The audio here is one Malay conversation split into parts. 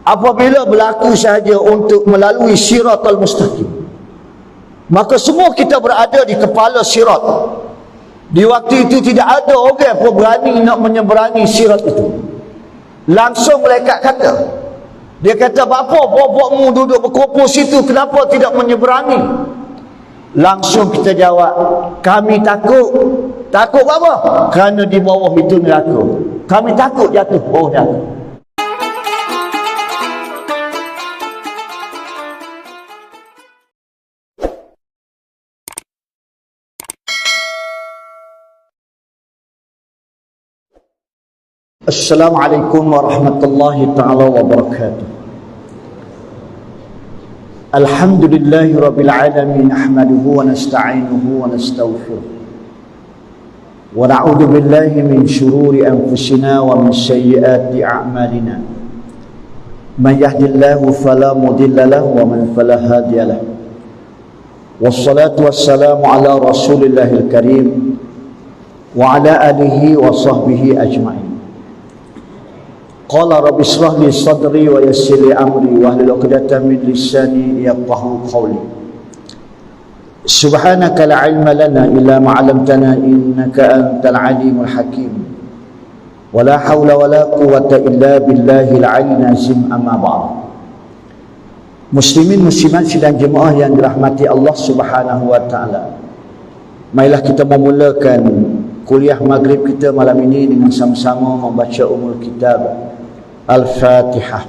apabila berlaku sahaja untuk melalui siratal mustaqim, maka semua kita berada di kepala sirat. Di waktu itu tidak ada orang pun berani nak menyeberangi sirat itu. Langsung malaikat kata, dia kata, "Bapa, bobokmu duduk berkumpul situ, kenapa tidak menyeberangi?" Langsung kita jawab, "Kami takut." Takut apa? Kerana di bawah itu neraka. Kami takut jatuh bawah neraka. Assalamualaikum warahmatullahi ta'ala wabarakatuh. Alhamdulillahi rabbil alamin, nahmaduhu wa nasta'inuhu wa nastaghfiruh wa na'udzu billahi min shururi anfusina wa min sayyiati a'malina. Man yahdihillahu fala mudilla lahu wa man fala hadiya lahu. Wassalatu wassalamu ala rasulillahil karim wa ala alihi wa sahbihi ajma'in. Qala rabbi shrah li sadri wa yassir li amri wahlul 'uqdatam min lisani yafqahu qawli. Subhanaka la 'ilma lana illa ma 'allamtana innaka antal 'alimul hakim. Wa la haula wa la quwwata illa billahil 'aliyyil 'azim, amma ba'd. Muslimin muslimat sidang jemaah yang dirahmati Allah Subhanahu wa taala. Marilah kita memulakan kuliah maghrib kita malam ini dengan sama-sama membaca umul kitab Al-Fatihah.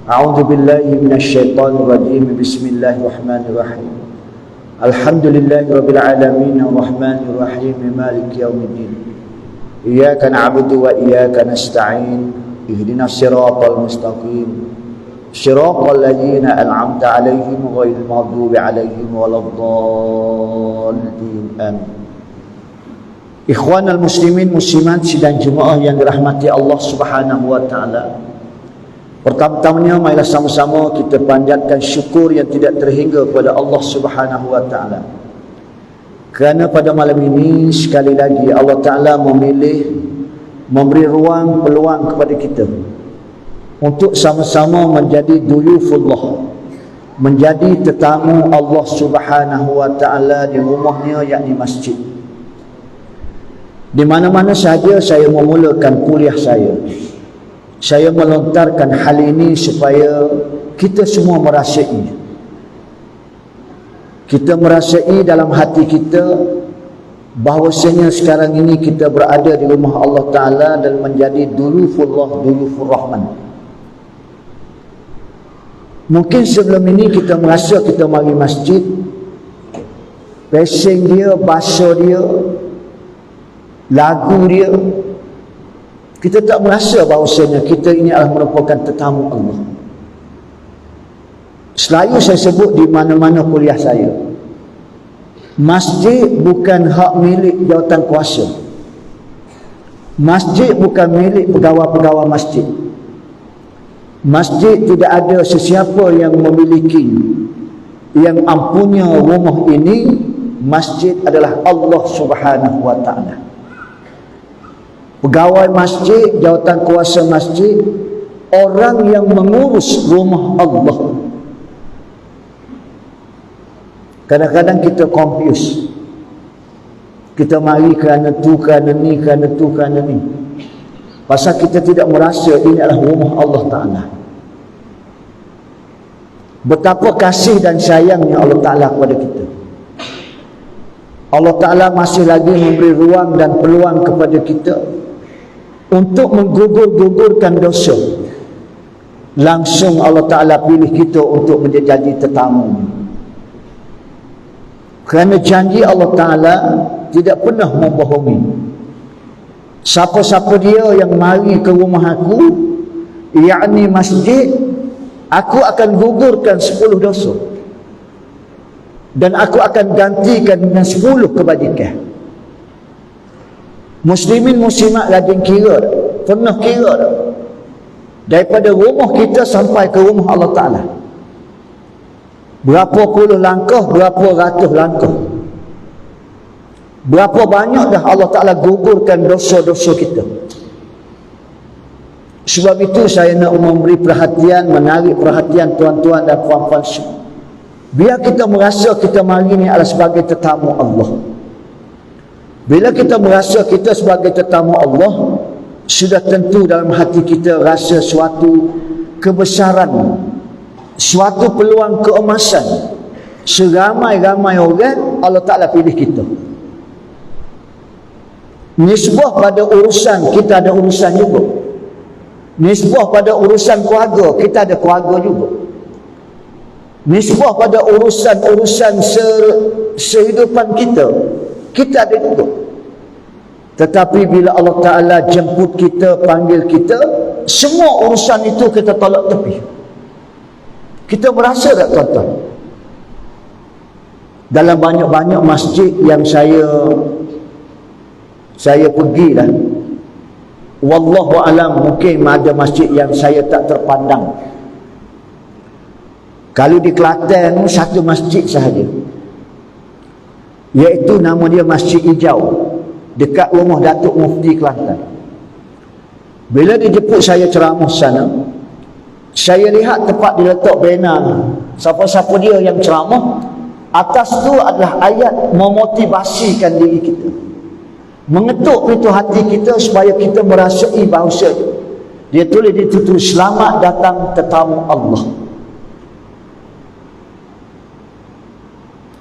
A'udzu billahi minasyaitonir rajim. Bismillahirrahmanirrahim. Alhamdulillahirabbil alamin, arrahmanir rahim, maliki yaumiddin. Iyyaka na'budu wa iyyaka nasta'in. Ihdinas siratal mustaqim. Siratal ladzina an'amta 'alaihim ghairil maghdubi 'alaihim waladdallin. Amin. Ikhwanal muslimin muslimat sidang jemaah yang dirahmati Allah Subhanahu wa taala. Pertama-tamanya marilah sama-sama kita panjatkan syukur yang tidak terhingga kepada Allah Subhanahu wa taala. Kerana pada malam ini sekali lagi Allah taala memilih memberi ruang peluang kepada kita untuk sama-sama menjadi duyufullah, menjadi tetamu Allah Subhanahu wa taala di rumahnya, yakni masjid. Di mana-mana saja saya memulakan kuliah saya melontarkan hal ini supaya kita semua merasai. Kita merasai dalam hati kita bahawasanya sekarang ini kita berada di rumah Allah Ta'ala dan menjadi duyufullah, duyufur rahman. Mungkin sebelum ini kita merasa kita mari masjid, pesing dia, bahasa dia, lagu dia, kita tak merasa bahawasanya kita ini adalah merupakan tetamu Allah. Selalu saya sebut di mana-mana kuliah saya, masjid bukan hak milik jawatan kuasa. Masjid bukan milik pegawai-pegawai masjid. Masjid tidak ada sesiapa yang memiliki, yang ampunya rumah ini. Masjid adalah Allah Subhanahu wa ta'ala. Pegawai masjid, jawatan kuasa masjid, orang yang mengurus rumah Allah. Kadang-kadang kita confuse. Kita mari kerana tu, kerana ni, kerana tu, kerana ni. Pasal kita tidak merasa ini adalah rumah Allah Ta'ala. Betapa kasih dan sayangnya Allah Ta'ala kepada kita. Allah Ta'ala masih lagi memberi ruang dan peluang kepada kita untuk menggugur-gugurkan dosa. Langsung Allah Ta'ala pilih kita untuk menjadi tetamu. Kerana janji Allah Ta'ala tidak pernah membohongi. Siapa-siapa dia yang mari ke rumah aku, yakni masjid, aku akan gugurkan 10 dosa, dan aku akan gantikan dengan 10 kebajikan. Muslimin muslimat rajin kira, pernah kira daripada rumah kita sampai ke rumah Allah Ta'ala berapa puluh langkah, berapa ratus langkah, berapa banyak dah Allah Ta'ala gugurkan dosa-dosa kita. Sebab itu saya nak memberi perhatian, menarik perhatian tuan-tuan dan puan-puan semua. Biar kita merasa kita mari ni adalah sebagai tetamu Allah. Bila kita merasa kita sebagai tetamu Allah, sudah tentu dalam hati kita rasa suatu kebesaran, suatu peluang keemasan. Seramai-ramai orang Allah Ta'ala pilih kita. Nisbah pada urusan, kita ada urusan juga. Nisbah pada urusan keluarga, kita ada keluarga juga. Nisbah pada urusan-urusan sehidupan kita, kita ada juga. Tetapi bila Allah Ta'ala jemput kita, panggil kita, semua urusan itu kita tolak tepi. Kita merasa tak tuan-tuan? Dalam banyak-banyak masjid yang saya pergi dah, wallahu alam, mungkin ada masjid yang saya tak terpandang. Kalau di Kelantan satu masjid sahaja, iaitu nama dia Masjid Hijau, dekat rumah Datuk Mufti Kelantan. Bila dijemput saya ceramah sana, saya lihat tempat diletak banner, siapa-siapa dia yang ceramah, atas tu adalah ayat memotivasikan diri kita, mengetuk pintu hati kita supaya kita merasai bahawa dia tulis di situ, selamat datang tetamu Allah.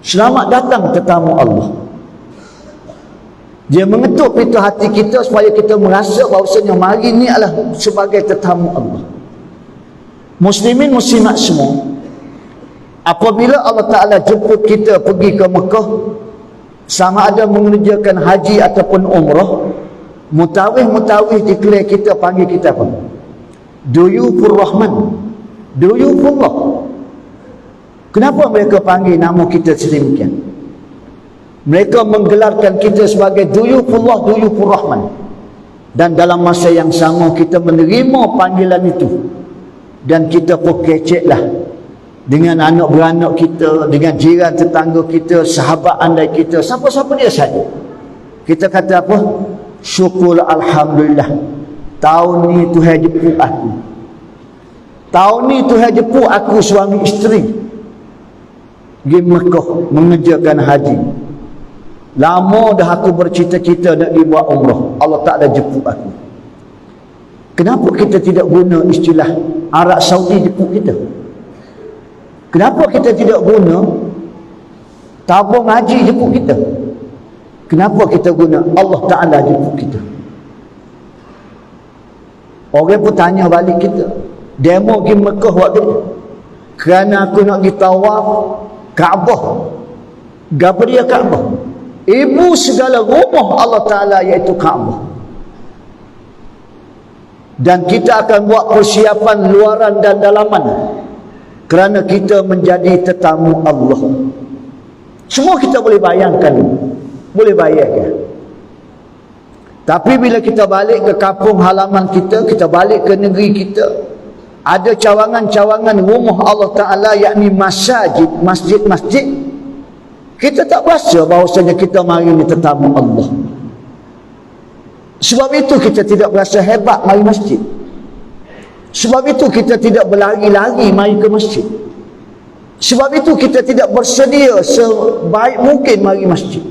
Selamat datang tetamu Allah. Dia mengetuk pintu hati kita supaya kita merasa bahawasanya mari ni adalah sebagai tetamu Allah. Muslimin muslimat semua, apabila Allah Ta'ala jemput kita pergi ke Mekah, sama ada mengerjakan haji ataupun umrah, mutawih declare kita, panggil kita apa? Duyufur Rahman, Duyufullah. Kenapa mereka panggil nama kita sedemikian? Mereka menggelarkan kita sebagai Duyufullah, Duyufur Rahman. Dan dalam masa yang sama kita menerima panggilan itu, dan kita pun keceklah dengan anak beranak kita, dengan jiran tetangga kita, sahabat andai kita, siapa-siapa dia saja. Kita kata apa? Syukur alhamdulillah, tahun ni Tuhan jemput aku. Tahun ni Tuhan jemput aku suami isteri pergi Mekah mengerjakan haji. Lama dah aku bercita-cita nak pergi buat umrah, Allah tak ada jemput aku. Kenapa kita tidak guna istilah Arab Saudi jemput kita? Kenapa kita tidak guna tabung haji jemput kita? Kenapa kita guna Allah Ta'ala jemput kita? Orang pun tanya balik kita, demo pergi Mekah buat dia kerana aku nak pergi tawaf Kaabah. Gapa dia Kaabah? Ibu segala rumah Allah Ta'ala, iaitu Kaabah. Dan kita akan buat persiapan luaran dan dalaman kerana kita menjadi tetamu Allah. Semua kita boleh bayangkan, boleh bayangkan. Tapi bila kita balik ke kampung halaman kita, kita balik ke negeri kita, ada cawangan-cawangan rumah Allah Ta'ala, yakni masjid-masjid. Kita tak rasa bahawasanya kita mari ni tetamu Allah. Sebab itu kita tidak berasa hebat mari masjid. Sebab itu kita tidak berlari-lari mari ke masjid. Sebab itu kita tidak bersedia sebaik mungkin mari masjid.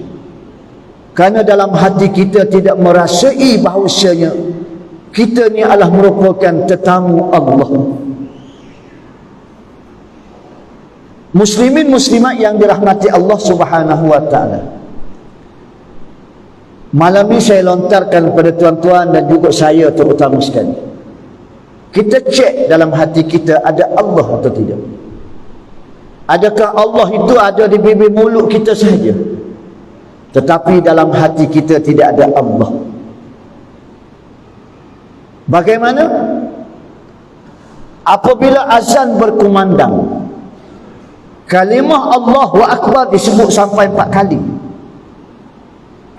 Kerana dalam hati kita tidak merasai bahawasanya kita ni adalah merupakan tetamu Allah. Muslimin muslimat yang dirahmati Allah Subhanahu wa ta'ala, malam ni saya lontarkan kepada tuan-tuan dan juga saya terutama sekali, kita cek dalam hati kita, ada Allah atau tidak? Adakah Allah itu ada di bibir mulut kita sahaja, tetapi dalam hati kita tidak ada Allah? Bagaimana apabila azan berkumandang, kalimah Allahu Akbar disebut sampai 4 kali.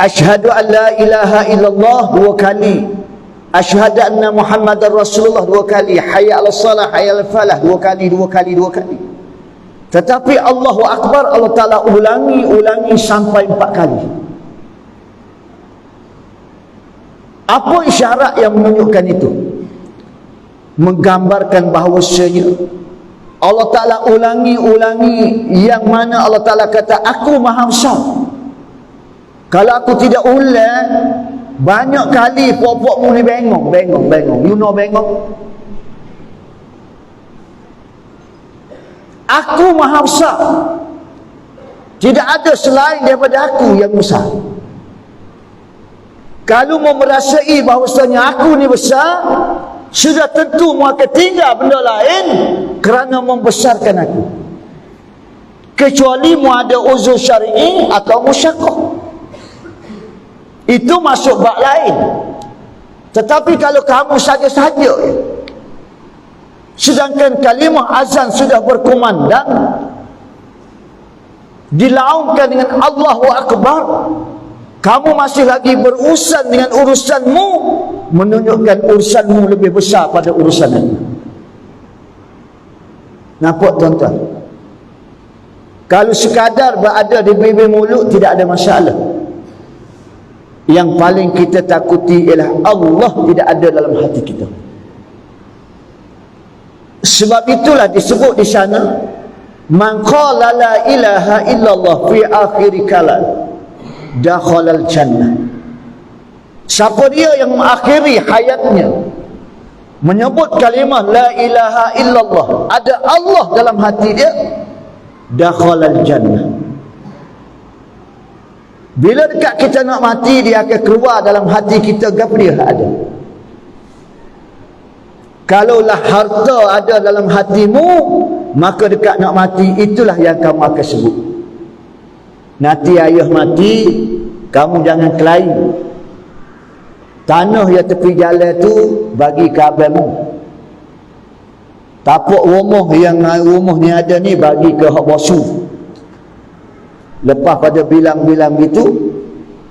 Asyhadu an la ilaha illallah 2 kali. Asyhadu anna Muhammadar Rasulullah 2 kali. Hayya 'alas salah, hayya 'alal falah 2 kali. Tetapi Allahu Akbar Allah Ta'ala ulangi sampai 4 kali. Apa isyarat yang menunjukkan itu? menggambarkan bahawasanya Allah Ta'ala ulangi yang mana Allah Ta'ala kata aku maha besar. Kalau aku tidak ulang, banyak kali pokok-pokok ni bengong. You know bengong? Aku maha besar. Tidak ada selain daripada aku yang besar. Kalau mau merasai bahawasanya aku ni besar, sudah tentu mu akan tinggal benda lain kerana membesarkan aku. Kecuali mu ada uzur syar'i atau musyaqqah. Itu masuk bab lain. Tetapi kalau kamu saja-saja, sedangkan kalimah azan sudah berkumandang, dilaungkan dengan Allahu Akbar, kamu masih lagi berurusan dengan urusanmu, menunjukkan urusanmu lebih besar pada urusan itu. Nampak tuan-tuan? Kalau sekadar berada di bibir mulut tidak ada masalah. Yang paling kita takuti ialah Allah tidak ada dalam hati kita. Sebab itulah disebut di sana, man qala la ilaha illallah fi akhir kalam dakhalal jannah. Siapa dia yang mengakhiri hayatnya menyebut kalimah la ilaha illallah, ada Allah dalam hati dia, dakhalal jannah. Bila dekat kita nak mati, dia akan keluar dalam hati kita apa dia ada. Kalaulah harta ada dalam hatimu, maka dekat nak mati itulah yang kamu akan sebut. Nanti ayah mati, kamu jangan kelain. Tanah yang tepi jalan tu bagi ke abangmu. Tapak rumah yang rumah ni ada ni bagi ke hak bosu. Lepas pada bilang-bilang gitu,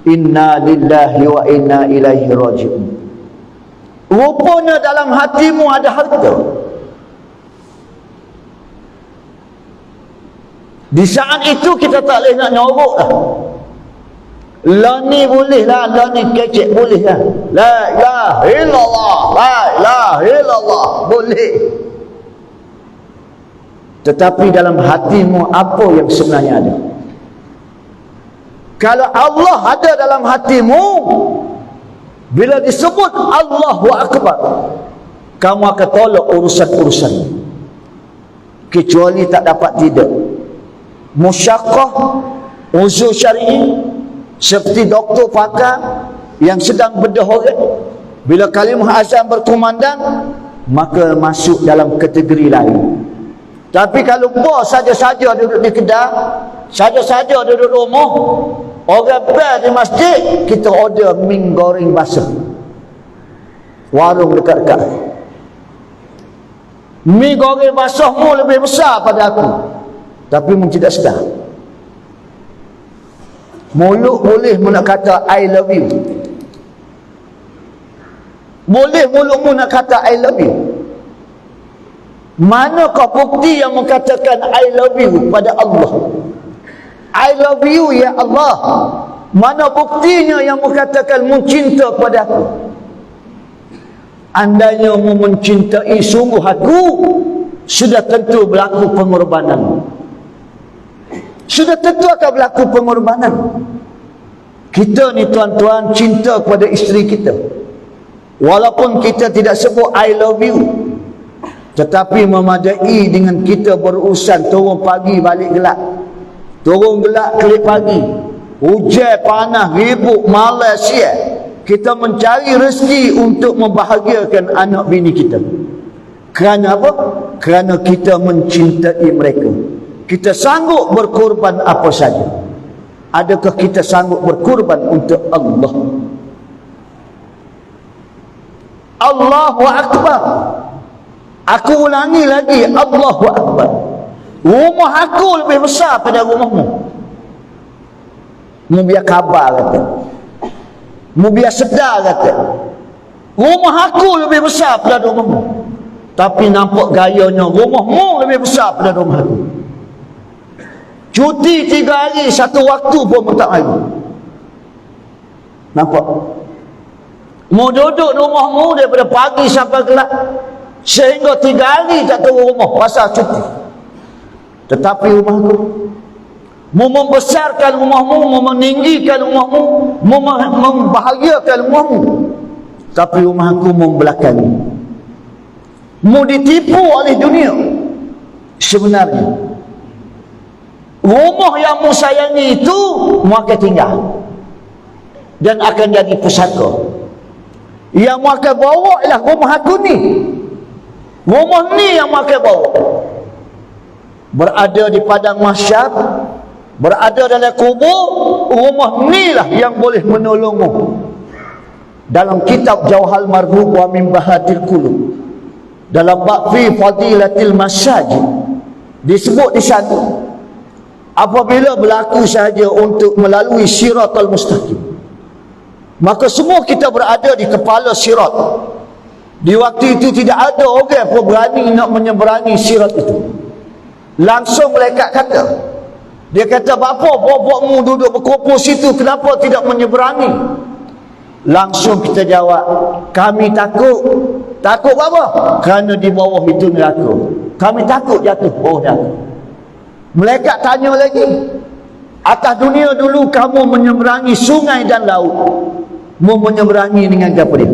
inna lillahi wa inna ilaihi raji'un. Rupanya dalam hatimu ada harta. Di saat itu kita tak boleh nak nyorok lah. La ni boleh lah, la ni kecek boleh lah. La ilaha illallah, la ilaha illallah, boleh. Tetapi dalam hatimu apa yang sebenarnya ada? Kalau Allah ada dalam hatimu, bila disebut Allahu Akbar, kamu akan tolak urusan-urusan, kecuali tak dapat tidak. Musyaqqah, uzur syar'i, seperti doktor pakar yang sedang bedah orang, bila kalimah azan berkumandang, maka masuk dalam kategori lain. Tapi kalau bos saja-saja duduk di kedai, saja-saja duduk rumah, orang ber di masjid, kita order mie goreng basah, warung dekat-dekat. Mie goreng basahmu lebih besar pada aku, tapi mu tidak sedar. Mulut boleh mu nak kata I love you, boleh mulutmu nak kata I love you. Manakah bukti yang mengatakan I love you pada Allah? I love you ya Allah. Mana buktinya yang mengatakan mencinta kepada aku? Andainya mu mencintai sungguh aku, sudah tentu berlaku pengorbanan. Sudah tentu akan berlaku pengorbanan. Kita ni tuan-tuan cinta kepada isteri kita, walaupun kita tidak sebut I love you, tetapi memadai dengan kita berurusan turun pagi balik gelap, turun gelap kelip pagi, hujan panas ribut malas siang, kita mencari rezeki untuk membahagiakan anak bini kita. Kerana apa? Kerana kita mencintai mereka. Kita sanggup berkorban apa saja. Adakah kita sanggup berkorban untuk Allah? Allahu Akbar. Aku ulangi lagi, Allahu Akbar. Rumah aku lebih besar pada rumahmu. Mu biar khabar kata, mu biar sedar kata, rumah aku lebih besar pada rumahmu. Tapi nampak gayanya rumahmu lebih besar pada rumah aku. Cuti 3 hari, 1 waktu pun tak mari. Nampak? Mu duduk rumahmu daripada pagi sampai gelap, sehingga 3 hari tak keluar rumah pasal cuti. Tetapi rumahku, mu membesarkan rumahmu, mu meninggikan rumahmu, mu membahagiakan rumahmu, tapi rumahku membelakangi, mu ditipu oleh dunia. Sebenarnya rumah yang mu sayangi itu mu akan tinggal dan akan jadi pusaka. Yang mu akan bawa ialah rumah aku ni. Rumah ni yang mu akan bawa. Berada di padang mahsyar, berada dalam kubur, rumah ni lah yang boleh menolongmu. Dalam kitab Jauhal Marhub wa min Bahatil Qulub, dalam bab fi fadilatil masajid, disebut di sana, apabila berlaku sahaja untuk melalui siratal mustaqim, maka semua kita berada di kepala sirat. Di waktu itu tidak ada orang pun berani nak menyeberangi sirat itu. Langsung malaikat kata, dia kata, bapa bobokmu duduk berkumpul situ, kenapa tidak menyeberangi? Langsung kita jawab, kami takut. Takut apa? Kerana di bawah itu neraka. Kami takut jatuh bawah neraka. Malaikat tanya lagi, atas dunia dulu kamu menyeberangi sungai dan laut, mau menyeberangi dengan apa dia?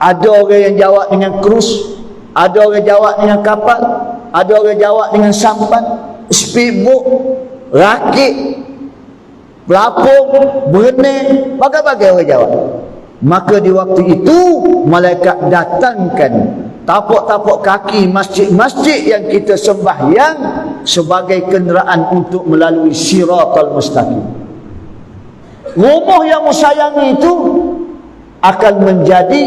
Ada orang yang jawab dengan krus, ada orang jawab dengan kapal, ada orang jawab dengan sampan, speedboat, rakit, pelapung, berenang, bagai-bagai orang jawab. Maka di waktu itu malaikat datangkan tapak-tapak kaki masjid-masjid yang kita sembahyang sebagai kenderaan untuk melalui siratal mustaqim. Rumah yang musayangi itu akan menjadi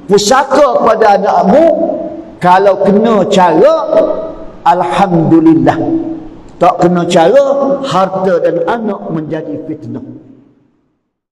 pusaka pada anakmu kalau kena cara alhamdulillah. Tak kena cara harta dan anak menjadi fitnah.